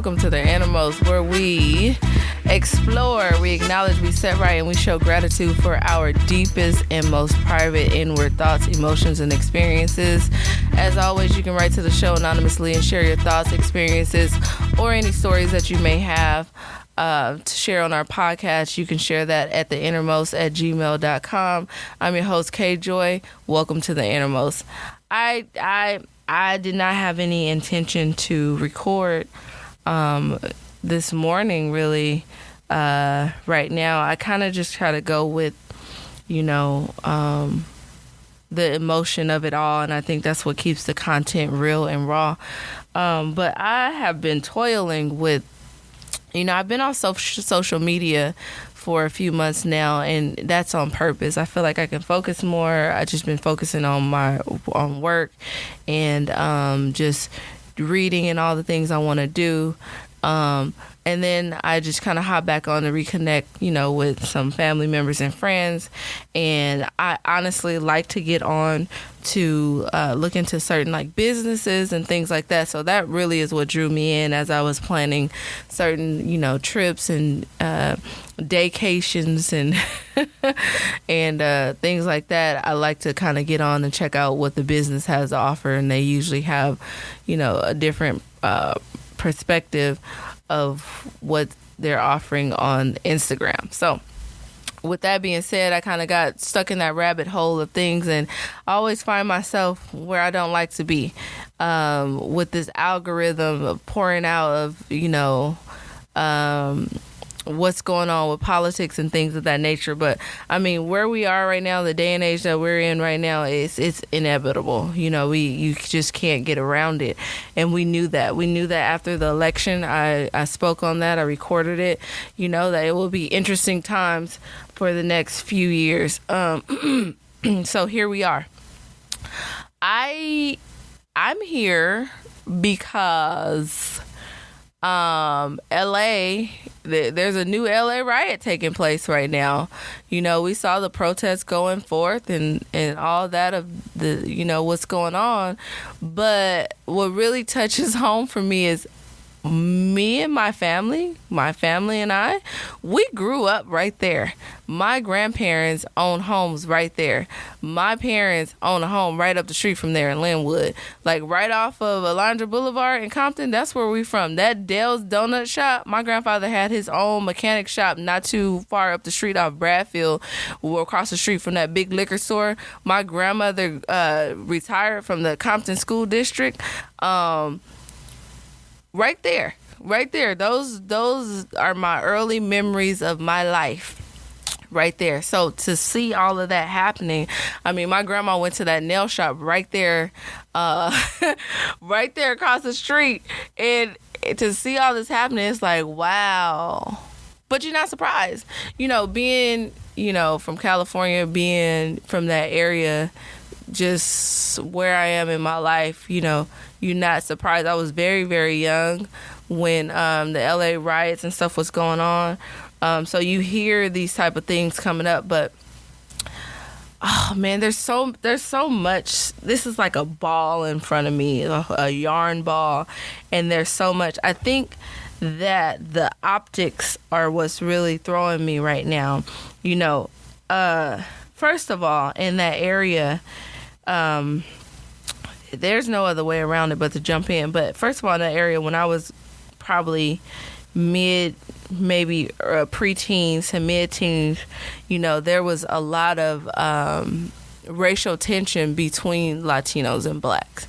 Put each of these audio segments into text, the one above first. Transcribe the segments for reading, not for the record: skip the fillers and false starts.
welcome to the Innermost, where we explore, we acknowledge, we set right, and we show gratitude for our deepest and most private inward thoughts, emotions, and experiences. As always, you can write to the show anonymously and share your thoughts, experiences, or any stories that you may have to share on our podcast. You can share that at theinnermost@gmail.com. I'm your host, K Joy. Welcome to the Innermost. I did not have any intention to record this morning, really. Right now, I kind of just try to go with, the emotion of it all, and I think that's what keeps the content real and raw. But I have been toiling with, I've been on social media for a few months now, and that's on purpose. I feel like I can focus more. I've just been focusing on work and just reading and all the things I want to do. And then I just kind of hop back on to reconnect, with some family members and friends. And I honestly like to get on to look into certain businesses and things like that. So that really is what drew me in as I was planning certain, trips and daycations and and things like that. I like to kind of get on and check out what the business has to offer. And they usually have, a different perspective of what they're offering on Instagram. So with that being said, I kind of got stuck in that rabbit hole of things, and I always find myself where I don't like to be, with this algorithm of pouring out of, what's going on with politics and things of that nature. But I mean, where we are right now, the day and age that we're in right now, it's inevitable. You just can't get around it. And we knew that. After the election. I spoke on that. I recorded it. That it will be interesting times for the next few years. So here we are. I'm here because LA, there's a new LA riot taking place right now. We saw the protests going forth and all that of the, what's going on. But what really touches home for me is me and my family and I, we grew up right there. My grandparents own homes right there. My parents own a home right up the street from there in Linwood. Right off of Alondra Boulevard in Compton, that's where we from. That Dale's Donut Shop, my grandfather had his own mechanic shop not too far up the street off Bradfield. We're across the street from that big liquor store. My grandmother retired from the Compton School District. Right there. Those are my early memories of my life. Right there. So to see all of that happening, I mean, my grandma went to that nail shop right there, right there across the street. And to see all this happening, it's like, wow. But you're not surprised. Being, from California, being from that area, just where I am in my life, you're not surprised. I was very, very young when the LA riots and stuff was going on. So you hear these type of things coming up, but oh man, there's so much. This is like a ball in front of me, a yarn ball, and there's so much. I think that the optics are what's really throwing me right now. First of all, in that area, there's no other way around it but to jump in. But first of all, in that area, when I was probably preteens to mid-teens, there was a lot of racial tension between Latinos and blacks.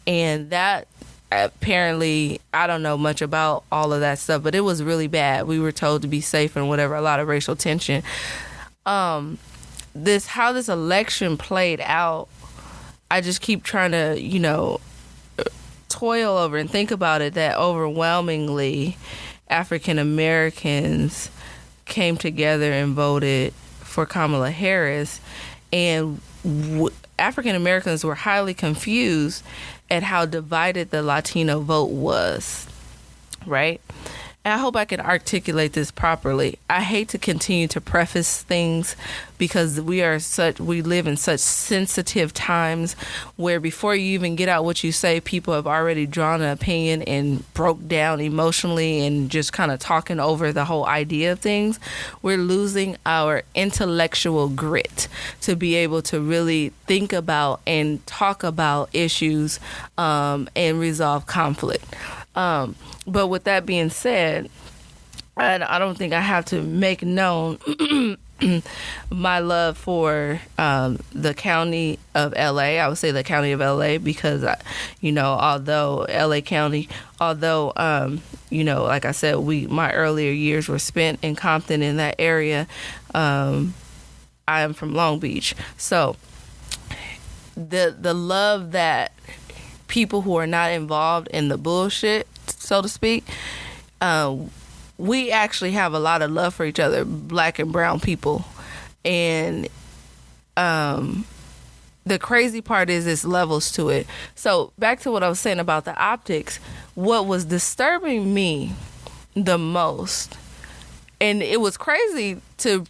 And that apparently, I don't know much about all of that stuff, but it was really bad. We were told to be safe and whatever, a lot of racial tension. How this election played out, I just keep trying to, toil over and think about it, that overwhelmingly African Americans came together and voted for Kamala Harris, and African Americans were highly confused at how divided the Latino vote was, right? and I hope I can articulate this properly. I hate to continue to preface things because we live in such sensitive times where before you even get out what you say, people have already drawn an opinion and broke down emotionally and just kind of talking over the whole idea of things. We're losing our intellectual grit to be able to really think about and talk about issues and resolve conflict. But with that being said, I don't think I have to make known my love for the county of LA. I would say the county of LA because, although LA County, like I said, my earlier years were spent in Compton in that area. I am from Long Beach. So the love that people who are not involved in the bullshit, so to speak, we actually have a lot of love for each other, black and brown people. And the crazy part is there's levels to it. So back to what I was saying about the optics, what was disturbing me the most, and it was crazy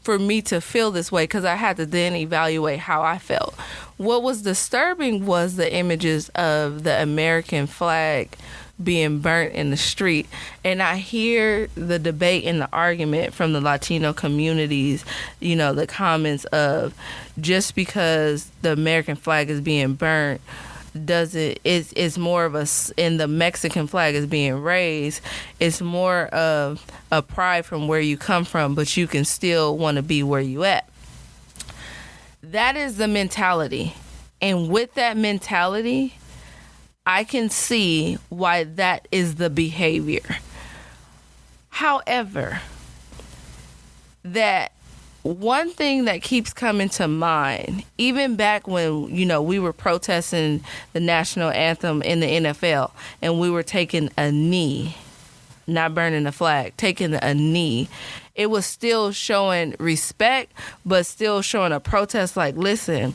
for me to feel this way because I had to then evaluate how I felt. What was disturbing was the images of the American flag being burnt in the street. And I hear the debate and the argument from the Latino communities, the comments of just because the American flag is being burnt it's more of and the Mexican flag is being raised, it's more of a pride from where you come from, but you can still want to be where you at. That is the mentality. And with that mentality, I can see why that is the behavior. However, that one thing that keeps coming to mind, even back when, we were protesting the national anthem in the NFL and we were taking a knee, not burning the flag, taking a knee, it was still showing respect, but still showing a protest like, listen,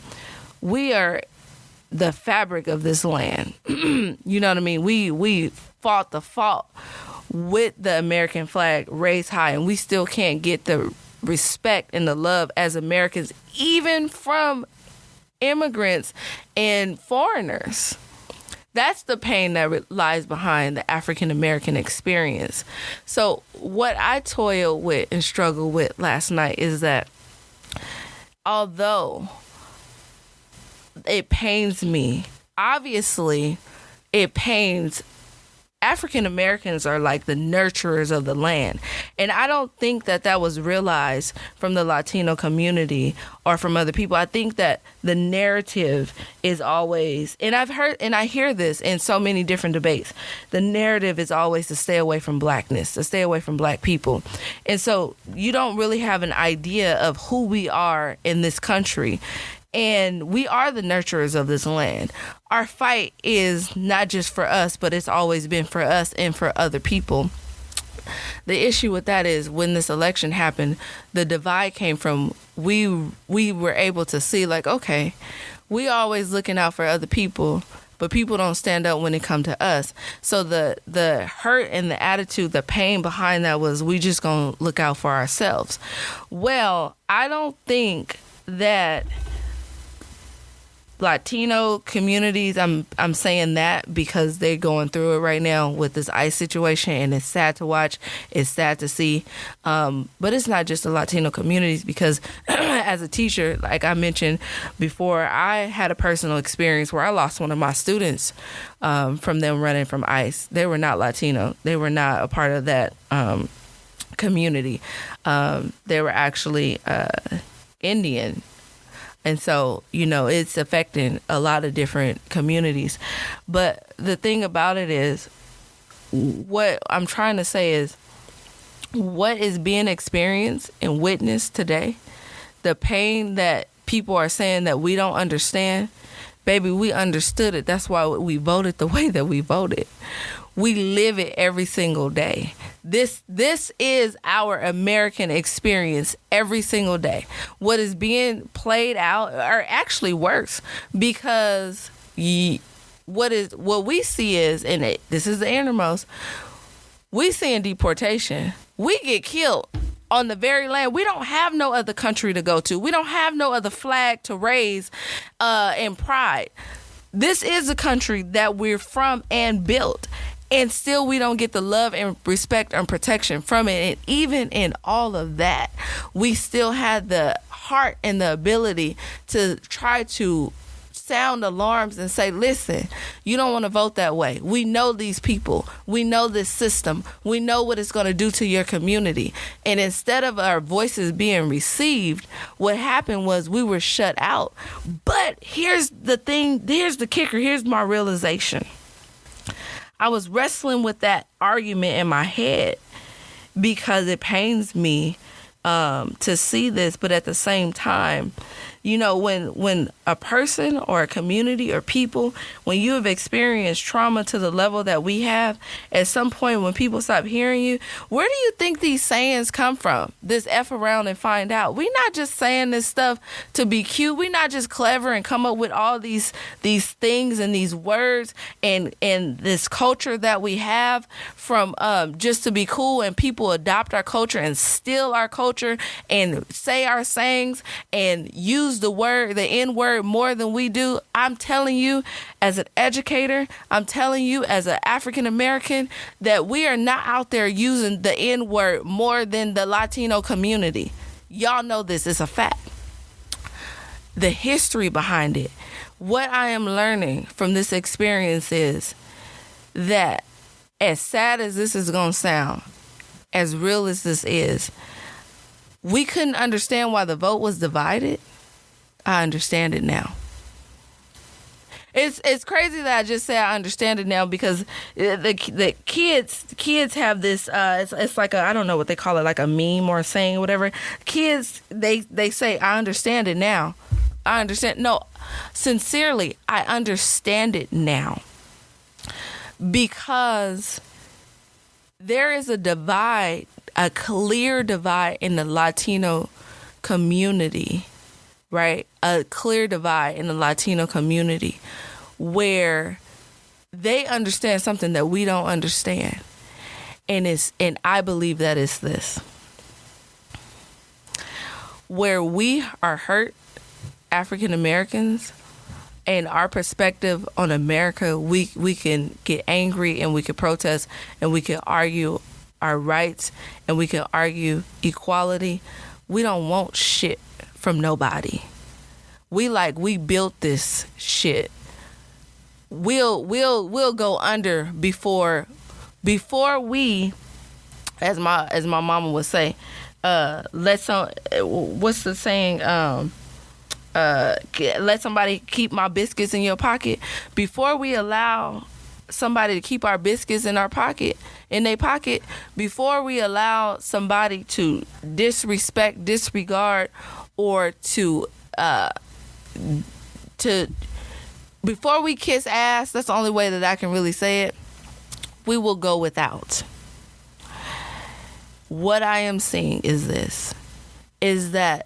we are the fabric of this land. You know what I mean? We fought the fight with the American flag raised high, and we still can't get the respect and the love as Americans, even from immigrants and foreigners. That's the pain that lies behind the African American experience. So what I toiled with and struggled with last night is that although it pains me, obviously it pains African Americans are like the nurturers of the land. And I don't think that was realized from the Latino community or from other people. I think that the narrative is always, and I hear this in so many different debates, the narrative is always to stay away from blackness, to stay away from black people. And so you don't really have an idea of who we are in this country. And we are the nurturers of this land. Our fight is not just for us, but it's always been for us and for other people. The issue with that is when this election happened, the divide came from we were able to see like, okay, we always looking out for other people, but people don't stand up when it come to us. So the hurt and the attitude, the pain behind that was we just gonna look out for ourselves. Well, I don't think that Latino communities, I'm saying that because they're going through it right now with this ICE situation, and it's sad to watch, it's sad to see, but it's not just the Latino communities, because as a teacher, like I mentioned before, I had a personal experience where I lost one of my students from them running from ICE. They were not Latino, they were not a part of that community. They were actually Indian. And so, it's affecting a lot of different communities. But the thing about it is, what I'm trying to say is, what is being experienced and witnessed today, the pain that people are saying that we don't understand, baby, we understood it. That's why we voted the way that we voted. We live it every single day. This is our American experience every single day. What is being played out, or actually worse, because what we see is, and this is the innermost, We seeing deportation. We get killed on the very land. We don't have no other country to go to. We don't have no other flag to raise in pride. This is a country that we're from and built. And still we don't get the love and respect and protection from it. And even in all of that, we still had the heart and the ability to try to sound alarms and say, listen, you don't want to vote that way. We know these people. We know this system. We know what it's going to do to your community. And instead of our voices being received, what happened was we were shut out. But here's the thing. Here's the kicker. Here's my realization. I was wrestling with that argument in my head because it pains me to see this, but at the same time, you know, when a person or a community or people, when you have experienced trauma to the level that we have, at some point when people stop hearing you, where do you think these sayings come from? This F around and find out. We're not just saying this stuff to be cute. We're not just clever and come up with all these things and these words and this culture that we have from just to be cool, and people adopt our culture and steal our culture and say our sayings and use the N word more than we do. I'm telling you, as an educator, I'm telling you as an African American, that we are not out there using the N word more than the Latino community. Y'all know this is a fact. The history behind it. What I am learning from this experience is that, as sad as this is going to sound, as real as this is, we couldn't understand why the vote was divided. I understand it now. It's crazy that I just say I understand it now, because the kids have this it's like a, I don't know what they call it, like a meme or a saying or whatever. Kids, they say I understand it now. I understand. No, sincerely, I understand it now, because there is a divide, a clear divide in the Latino community, right? A clear divide in the Latino community where they understand something that we don't understand. And I believe that is this. Where we are hurt, African Americans, and our perspective on America, we can get angry and we can protest and we can argue our rights and we can argue equality. We don't want shit from nobody. We built this shit. We'll go under before we, as my mama would say, let somebody keep my biscuits in your pocket. Before we allow somebody to keep our biscuits in their pocket, before we allow somebody to disregard, or before we kiss ass, that's the only way that I can really say it, we will go without. What I am seeing is this, is that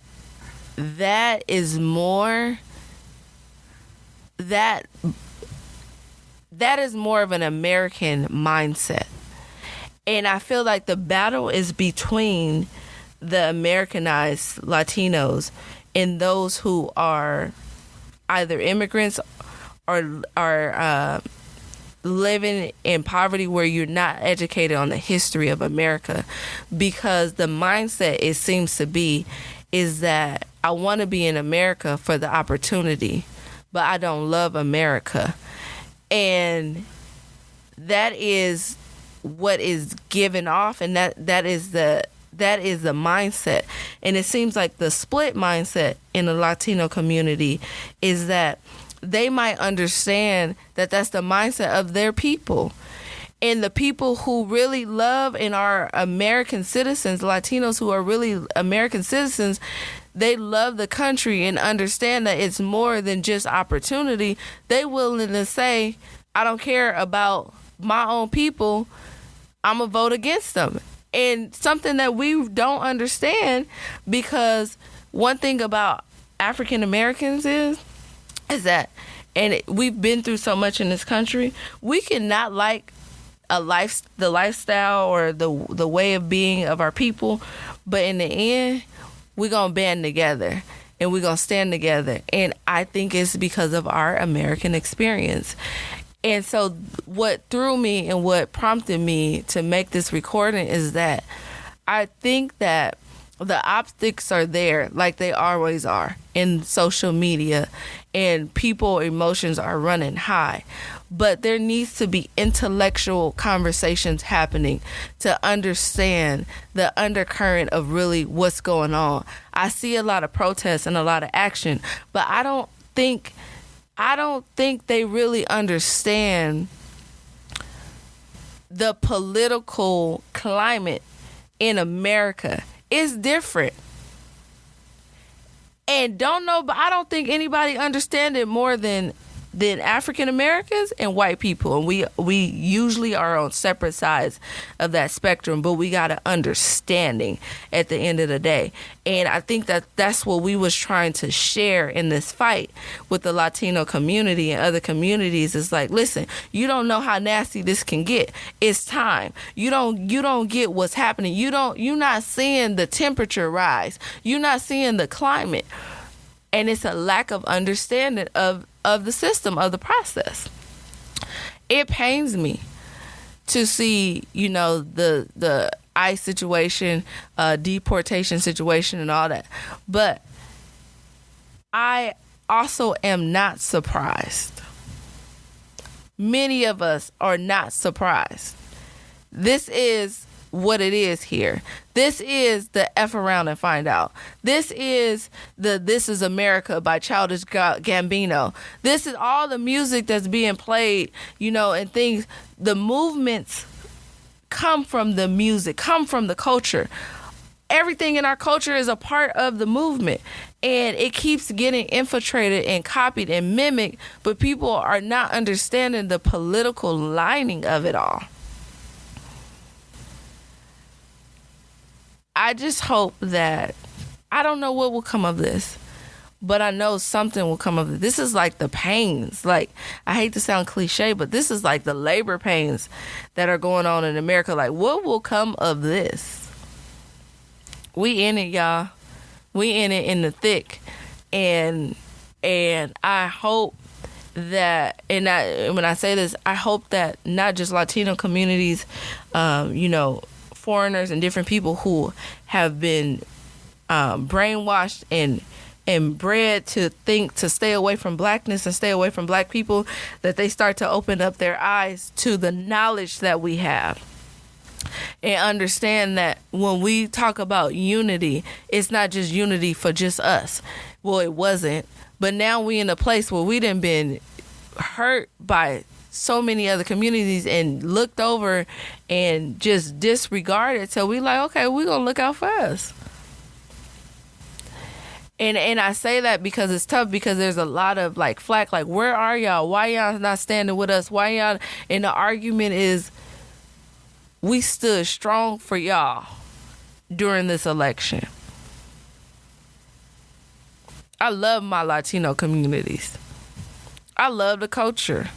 is more, that is more of an American mindset. And I feel like the battle is between the Americanized Latinos and those who are either immigrants or are living in poverty, where you're not educated on the history of America. Because the mindset, it seems to be, is that I want to be in America for the opportunity, but I don't love America. And that is what is given off, and that is the mindset. And it seems like the split mindset in the Latino community is that they might understand that that's the mindset of their people. And the people who really love and are American citizens, Latinos who are really American citizens, they love the country and understand that it's more than just opportunity. They willing to say, I don't care about my own people, I'm going to vote against them. And something that we don't understand, because one thing about African Americans is that, and we've been through so much in this country, we cannot like the lifestyle or the way of being of our people. But in the end, we're going to band together and we're going to stand together. And I think it's because of our American experience. And so what threw me and what prompted me to make this recording is that I think that the optics are there like they always are in social media, and people emotions are running high. But there needs to be intellectual conversations happening to understand the undercurrent of really what's going on. I see a lot of protests and a lot of action, but I don't think they really understand the political climate in America. It's different. And I don't think anybody understands it more than African Americans and white people. And we usually are on separate sides of that spectrum, but we got an understanding at the end of the day. And I think that's what we was trying to share in this fight with the Latino community and other communities. Is like, listen, you don't know how nasty this can get. It's time. You don't get what's happening. You're not seeing the temperature rise. You're not seeing the climate. And it's a lack of understanding of the system, of the process. It pains me to see, the ICE situation, deportation situation and all that. But I also am not surprised. Many of us are not surprised. This is what it is here. This is the F around and find out. This is This Is America by Childish Gambino. This is all the music that's being played, and things. The movements come from the music, come from the culture. Everything in our culture is a part of the movement, and it keeps getting infiltrated and copied and mimicked, but people are not understanding the political lining of it all. I just hope that, I don't know what will come of this, but I know something will come of it. This is like the pains. Like, I hate to sound cliche, but this is like the labor pains that are going on in America. Like, what will come of this? We in it, y'all. We in it in the thick. And I hope that, when I say this, I hope that not just Latino communities, foreigners and different people who have been brainwashed and bred to think to stay away from blackness and stay away from black people, that they start to open up their eyes to the knowledge that we have and understand that when we talk about unity, it's not just unity for just us. Well, it wasn't, but now we in a place where we done been hurt by so many other communities and looked over and just disregarded. So we like, okay, we're going to look out for us. And I say that because it's tough, because there's a lot of like flack, like, where are y'all? Why y'all not standing with us? Why y'all? And the argument is, we stood strong for y'all during this election. I love my Latino communities. I love the culture.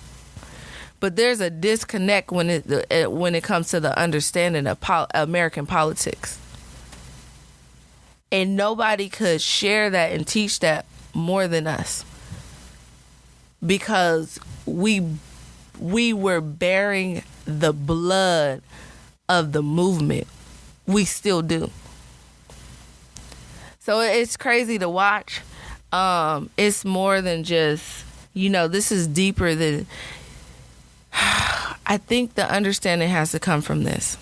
But there's a disconnect when it comes to the understanding of American politics. And nobody could share that and teach that more than us. Because we were bearing the blood of the movement. We still do. So it's crazy to watch. It's more than just, this is deeper than... I think the understanding has to come from this.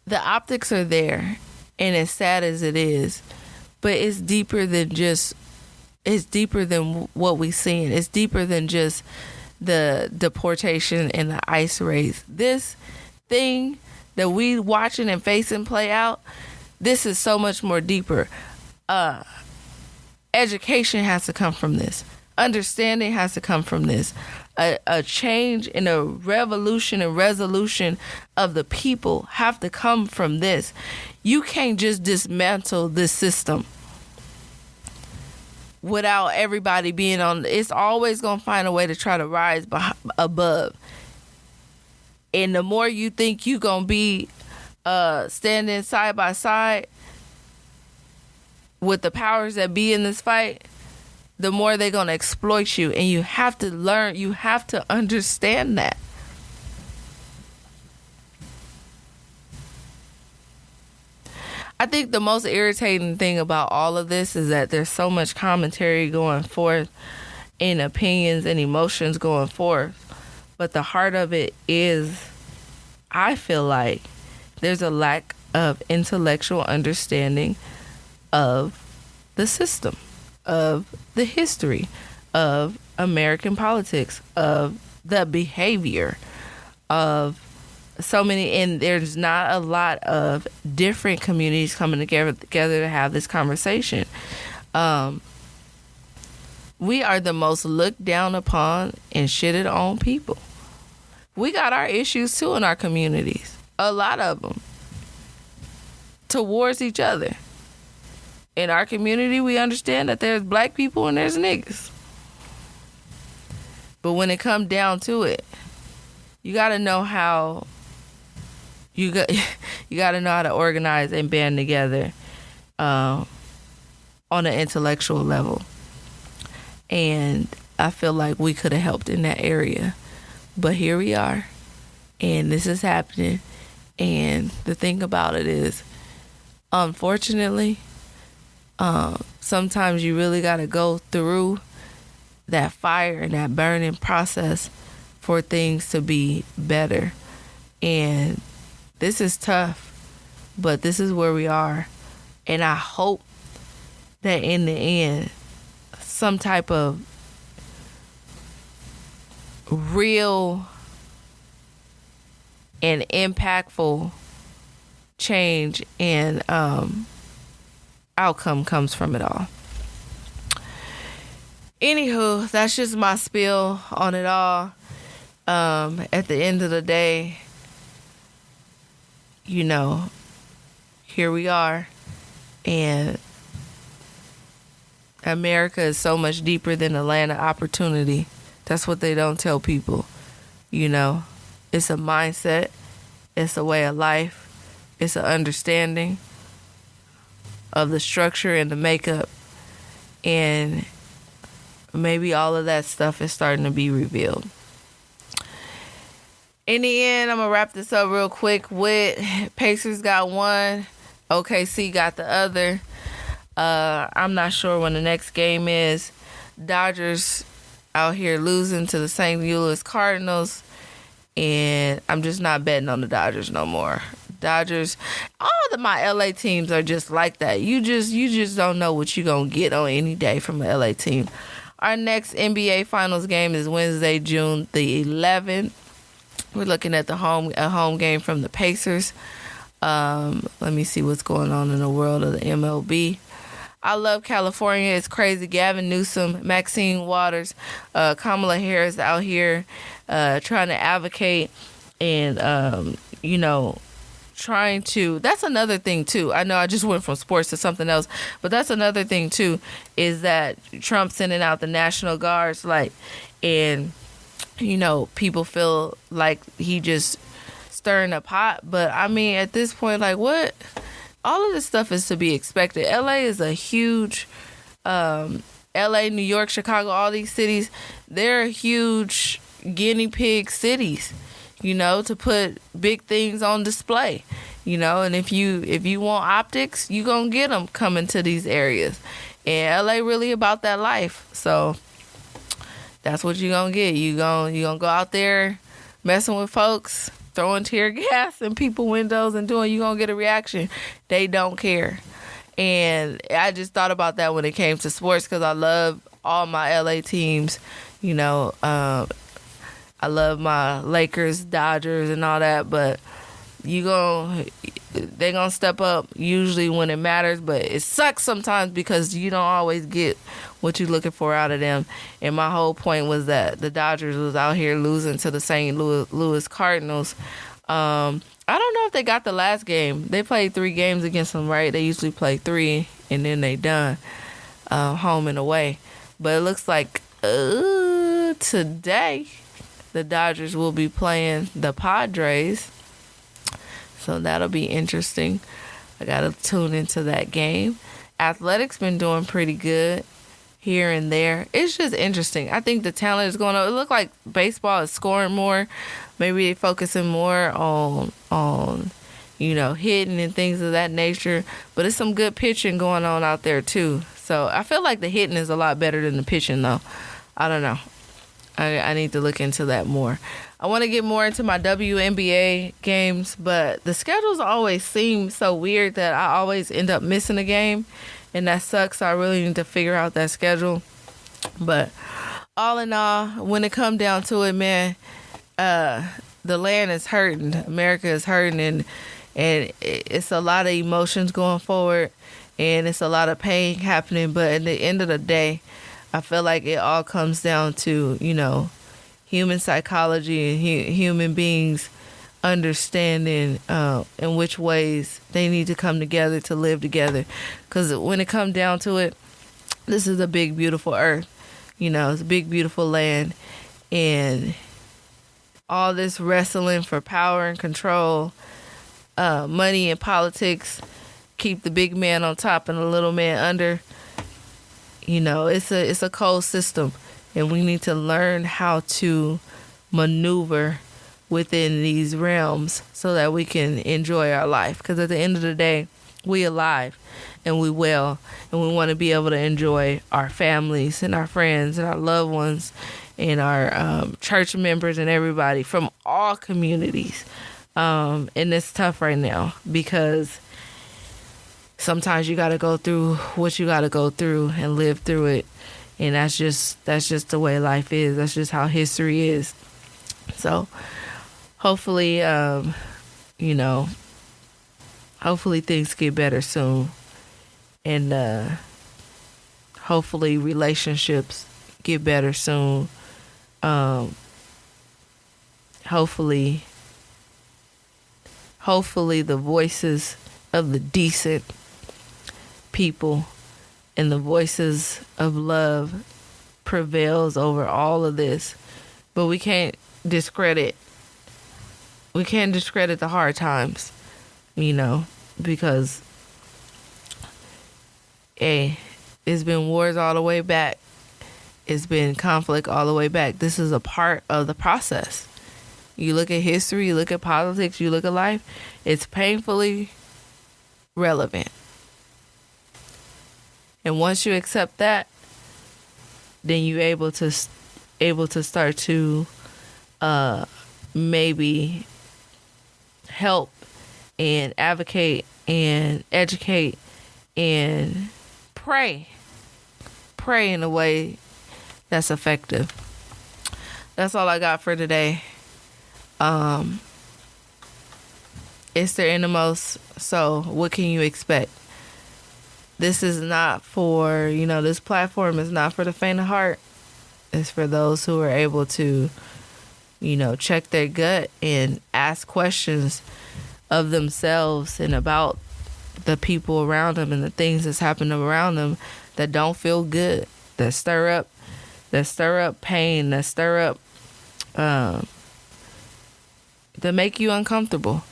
The optics are there, and as sad as it is, but it's deeper than what we seen. It's deeper than just the deportation and the ICE raids. This thing that we watching and facing play out, this is so much more deeper. Education has to come from this. Understanding has to come from this. A change and a revolution and resolution of the people have to come from this. You can't just dismantle this system without everybody being on. It's always going to find a way to try to rise above. And the more you think you gonna be standing side by side with the powers that be in this fight, the more they're gonna exploit you. And you have to learn, you have to understand that. I think the most irritating thing about all of this is that there's so much commentary going forth and opinions and emotions going forth. But the heart of it is, I feel like there's a lack of intellectual understanding of the system, of the history, of American politics, of the behavior of so many, and there's not a lot of different communities coming together to have this conversation. We are the most looked down upon and shitted on people. We got our issues too in our communities, a lot of them, towards each other. In our community, we understand that there's black people and there's niggas. But when it comes down to it, you got to know how you got to know how to organize and band together on an intellectual level. And I feel like we could have helped in that area. But here we are, and this is happening. And the thing about it is, unfortunately, sometimes you really got to go through that fire and that burning process for things to be better. And this is tough, but this is where we are. And I hope that in the end, some type of real and impactful change and outcome comes from it all. Anywho, that's just my spiel on it all. At the end of the day, you know, here we are, and America is so much deeper than the land of opportunity. That's what they don't tell people. You know, it's a mindset, it's a way of life, it's an understanding of the structure and the makeup, and maybe all of that stuff is starting to be revealed. In the end, I'm going to wrap this up real quick with Pacers got one, OKC got the other. I'm not sure when the next game is. Dodgers out here losing to the St. Louis Cardinals, and I'm just not betting on the Dodgers no more. Dodgers, all of my LA teams are just like that. You just don't know what you're going to get on any day from an LA team. Our next NBA Finals game is Wednesday, June the 11th. We're looking at a home game from the Pacers. Let me see what's going on in the world of the MLB. I love California. It's crazy. Gavin Newsom, Maxine Waters, Kamala Harris out here trying to advocate and, trying to... That's another thing, too. I know I just went from sports to something else, but that's another thing, too, is that Trump sending out the National Guards, and, people feel like he just stirring a pot. But, I mean, at this point, what... All of this stuff is to be expected. LA is a huge, LA, New York, Chicago, all these cities, they're huge guinea pig cities, to put big things on display, and if you want optics, you gonna get them coming to these areas. And LA really about that life. So that's what you gonna get. You gonna go out there messing with folks, throwing tear gas in people's windows and you're going to get a reaction. They don't care. And I just thought about that when it came to sports because I love all my LA teams. I love my Lakers, Dodgers, and all that. But they're going to step up usually when it matters. But it sucks sometimes because you don't always get what you're looking for out of them. And my whole point was that the Dodgers was out here losing to the St. Louis Cardinals. I don't know if they got the last game. They played 3 games against them, right? They usually play 3 and then they done home and away. But it looks like today the Dodgers will be playing the Padres. So that'll be interesting. I got to tune into that game. Athletics been doing pretty good here and there. It's just interesting. I think the talent is going up. It look like baseball is scoring more. Maybe they're focusing more on hitting and things of that nature. But it's some good pitching going on out there too. So I feel like the hitting is a lot better than the pitching though. I don't know. I need to look into that more. I want to get more into my WNBA games, but the schedules always seem so weird that I always end up missing a game, and that sucks. So I really need to figure out that schedule. But all in all, when it come down to it, man, the land is hurting. America is hurting, and it's a lot of emotions going forward, and it's a lot of pain happening. But at the end of the day, I feel like it all comes down to, human psychology and human beings understanding in which ways they need to come together to live together. Because when it comes down to it, this is a big, beautiful earth. It's a big, beautiful land. And all this wrestling for power and control, money and politics, keep the big man on top and the little man under. It's a cold system, and we need to learn how to maneuver within these realms so that we can enjoy our life. Because at the end of the day, we alive and we well, and we want to be able to enjoy our families and our friends and our loved ones and our church members and everybody from all communities. And it's tough right now because sometimes you got to go through what you got to go through and live through it. And that's just the way life is. That's just how history is. So hopefully, hopefully things get better soon. And hopefully relationships get better soon. Hopefully the voices of the decent people and the voices of love prevails over all of this. But we can't discredit the hard times, because it's been wars all the way back. It's been conflict all the way back. This is a part of the process. You look at history, you look at politics, you look at life, it's painfully relevant. And once you accept that, then you're able to start to maybe help and advocate and educate and pray in a way that's effective. That's all I got for today. It's their innermost, so what can you expect? This is not for, this platform is not for the faint of heart. It's for those who are able to, check their gut and ask questions of themselves and about the people around them and the things that's happening around them that don't feel good, that stir up pain, that stir up, that make you uncomfortable.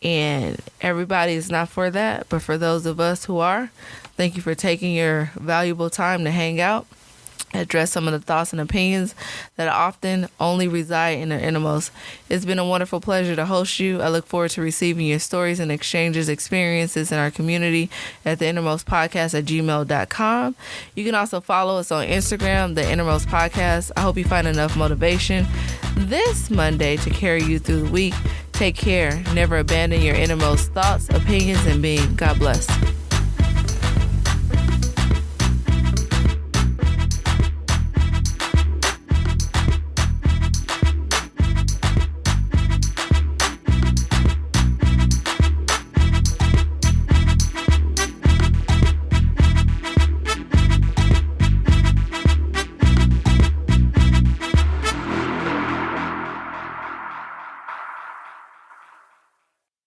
And everybody is not for that, but for those of us who are, thank you for taking your valuable time to hang out, address some of the thoughts and opinions that often only reside in their innermost. It's been a wonderful pleasure to host you. I look forward to receiving your stories and exchanges, experiences in our community at the Innermost Podcast at gmail.com. You can also follow us on Instagram, the Innermost Podcast. I hope you find enough motivation this Monday to carry you through the week. Take care. Never abandon your innermost thoughts, opinions, and being. God bless.